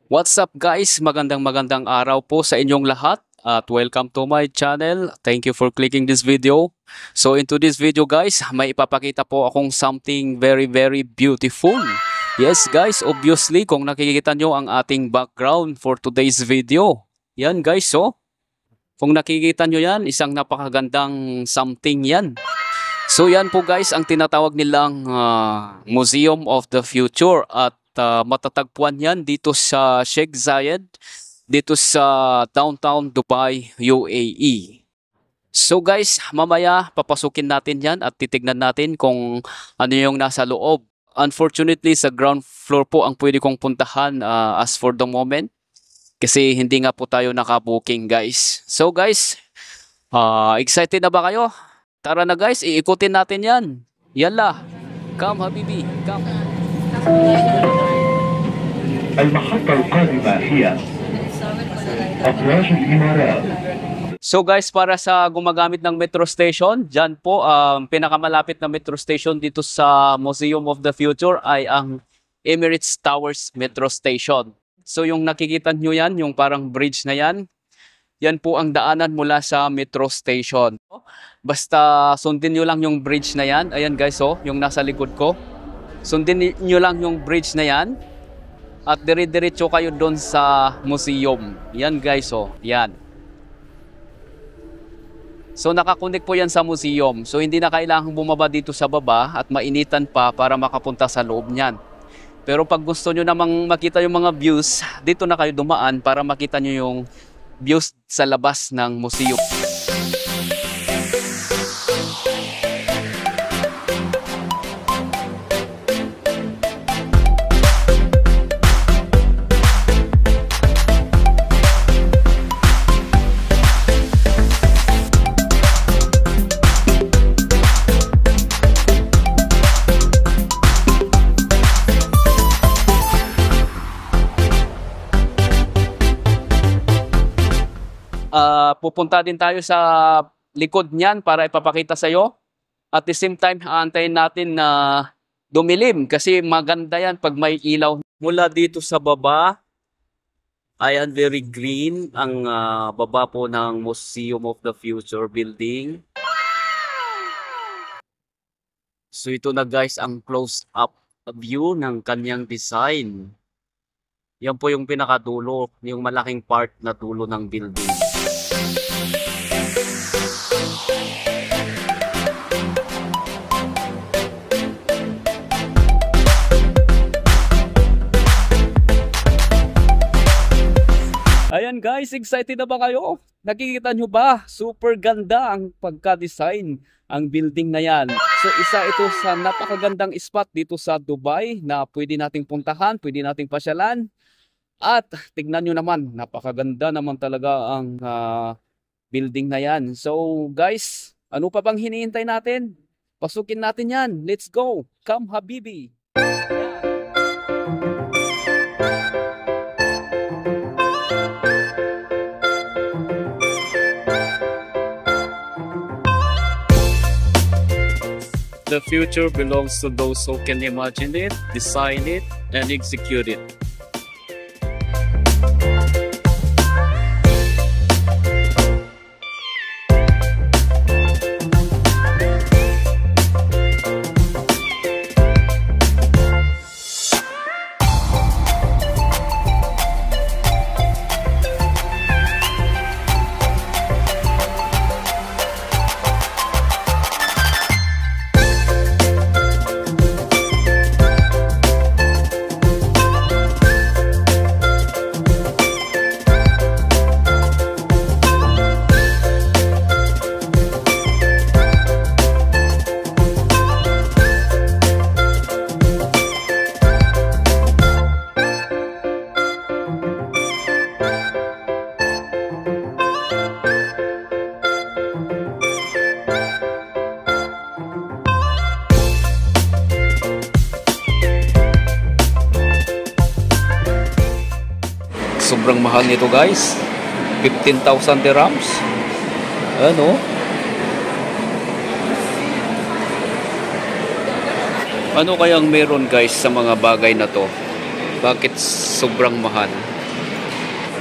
What's up guys? Magandang araw po sa inyong lahat at welcome to my channel. Thank you for clicking this video. So into this video guys, may ipapakita po akong something very beautiful. Yes guys, obviously kung nakikita nyo ang ating background for today's video. Yan guys, so kung nakikita nyo yan, isang napakagandang something yan. So yan po guys ang tinatawag nilang Museum of the Future at matatagpuan yan dito sa Sheikh Zayed, dito sa downtown Dubai, UAE. So guys, mamaya papasukin natin yan at titignan natin kung ano yung nasa loob. Unfortunately, sa ground floor po ang pwede kong puntahan as for the moment. Kasi hindi nga po tayo nakabooking guys. So guys, excited na ba kayo? Tara na guys, iikutin natin yan. Yalla, come habibi, come. المحطة القادمة هي أبراج الإمارات. So guys, para sa gumagamit ng metro station, dyan po ang pinakamalapit na metro station dito sa Museum of the Future ay ang Emirates Towers Metro Station. So yung nakikita nyo yan, yung parang bridge na yan, yan po ang daanan mula sa metro station. Basta sundin nyo lang yung bridge na yan. Ayan guys, oh, yung nasa likod ko. Sundin nyo lang yung bridge na yan. At dire-diretso kayo doon sa museum. Yan guys, oh, yan. So nakakonect po yan sa museum. So hindi na kailangang bumaba dito sa baba at mainitan pa para makapunta sa loob niyan. Pero pag gusto nyo namang makita yung mga views, dito na kayo dumaan para makita nyo yung views sa labas ng museum. Pupunta din tayo sa likod niyan para ipapakita sa iyo. At the same time, aantayin natin na dumilim kasi maganda yan pag may ilaw. Mula dito sa baba, ayan, very green ang baba po ng Museum of the Future building. So ito na guys ang close-up view ng kanyang design. Yan po yung pinakadulo, yung malaking part na dulo ng building. Ayan guys, excited na ba kayo? Nakikita nyo ba? Super ganda ang pagka-design ang building na yan. So isa ito sa napakagandang spot dito sa Dubai na pwede nating puntahan, pwede nating pasyalan. At tignan nyo naman, napakaganda naman talaga ang building na yan. So guys, ano pa bang hinihintay natin? Pasukin natin yan. Let's go! Come habibi! The future belongs to those who can imagine it, design it, and execute it. Sobrang mahal nito guys. 15,000 dirhams. Ano? Ano kayang meron guys sa mga bagay na to? Bakit sobrang mahal?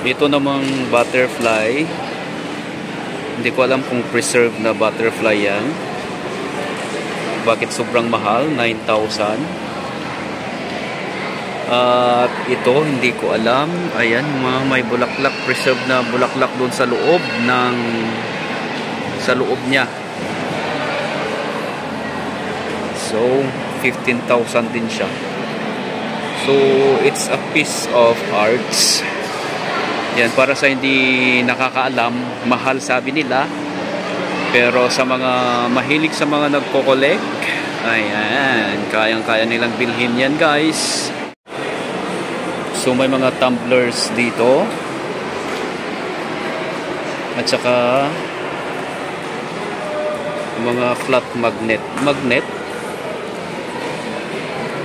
Ito namang butterfly. Hindi ko alam kung preserved na butterfly yan. Bakit sobrang mahal? 9,000. At ito, hindi ko alam. Ayan, may bulaklak. Preserved na bulaklak doon sa loob niya. So, 15,000 din siya. So, it's a piece of arts. Yan, para sa hindi nakakaalam, mahal sabi nila. Pero sa mga mahilig sa mga nagko-collect, ayan, kayang-kaya nilang bilhin yan, guys. So, may mga tumblers dito. At saka mga flat magnet.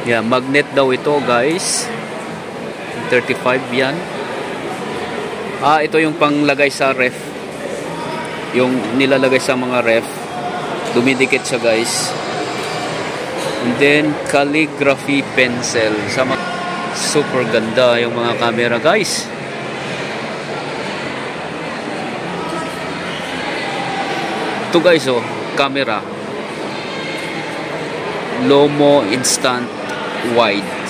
Yeah, magnet daw ito, guys. 35 yan. Ito yung panglagay sa ref. Yung nilalagay sa mga ref. Dumidikit siya, guys. And then, calligraphy pencil. Super ganda yung mga camera, guys. Ito, guys, oh, camera. Lomo instant wide.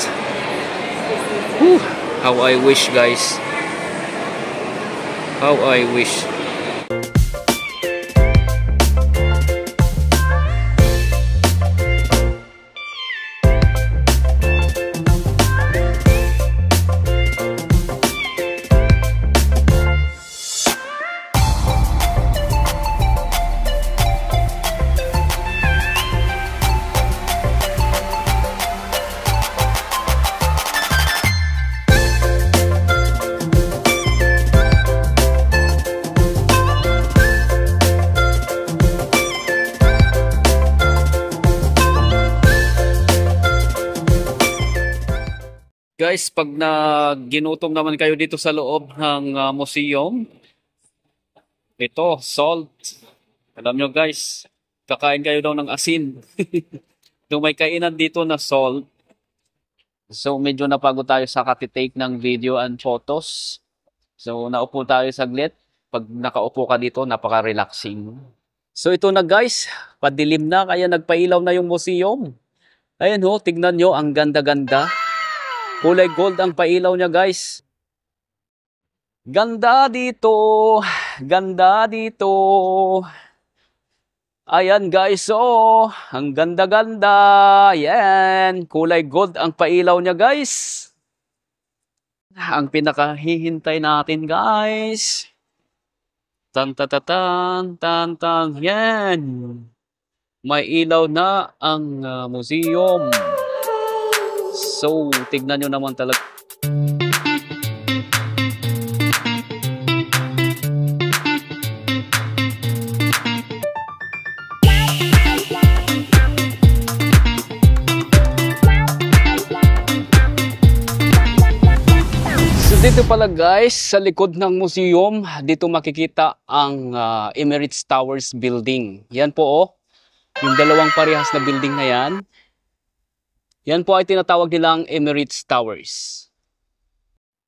Whew, how I wish, guys. How I wish. Guys, pag ginutom naman kayo dito sa loob ng museum, ito, salt. Alam nyo, guys, kakain kayo daw ng asin. Kung may kainan dito na salt. So, medyo napagod tayo sa katitake ng video and photos. So, naupo tayo saglit. Pag nakaupo ka dito, napaka-relaxing. So, ito na, guys. Padilim na, kaya nagpailaw na yung museum. Ayan ho, tignan nyo, ang ganda-ganda. Kulay gold ang pailaw niya, guys. Ganda dito. Ganda dito. Ayan, guys. Oh, ang ganda-ganda. Ayan. Kulay gold ang pailaw niya, guys. Ang pinakahihintay natin, guys. Tan-ta-ta-tan. Tan-tan. Ayan. May ilaw na ang museum. So, tignan nyo naman talaga. So, dito pala, guys, sa likod ng museum, dito makikita ang Emirates Towers building. Yan po, oh. Yung dalawang parehas na building na yan. Yan po ay tinatawag nilang Emirates Towers.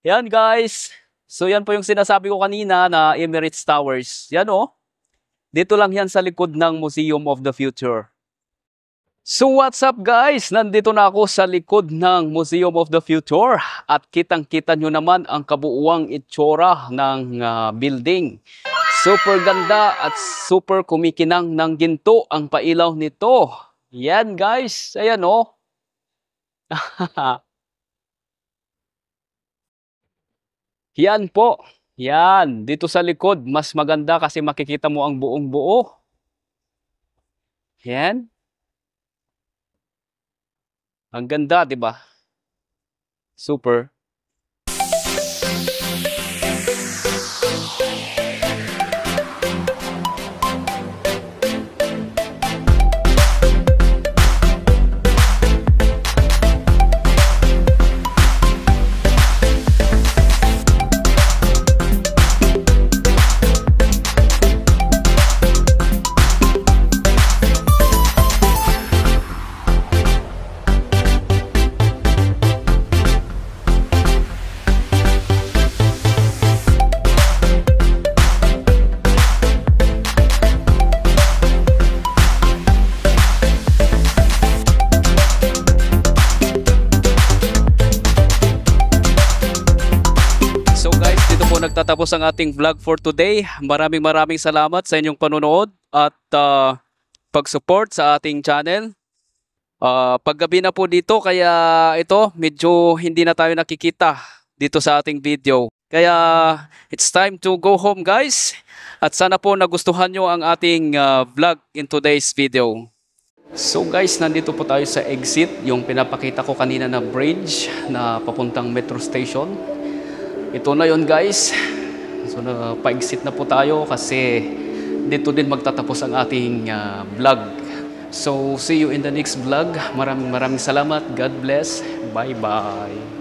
Yan, guys. So yan po yung sinasabi ko kanina na Emirates Towers. Yan, oh. Dito lang yan sa likod ng Museum of the Future. So what's up, guys? Nandito na ako sa likod ng Museum of the Future. At kitang-kita nyo naman ang kabuuang itsura ng building. Super ganda at super kumikinang ng ginto ang pailaw nito. Yan, guys. Ayan, oh. Yan po. Yan. Dito sa likod, mas maganda kasi makikita mo ang buong buo. Yan. Ang ganda, di ba? Super. po nagtatapos ang ating vlog for today. Maraming salamat sa inyong panonood at pag-support sa ating channel. Paggabi na po dito, kaya ito medyo hindi na tayo nakikita dito sa ating video. Kaya it's time to go home guys. At sana po nagustuhan nyo ang ating vlog in today's video. So guys, nandito po tayo sa exit, yung pinapakita ko kanina na bridge na papuntang metro station. Ito na yon guys. So pa-exit na po tayo kasi dito din magtatapos ang ating vlog. So see you in the next vlog. Maraming salamat. God bless. Bye bye.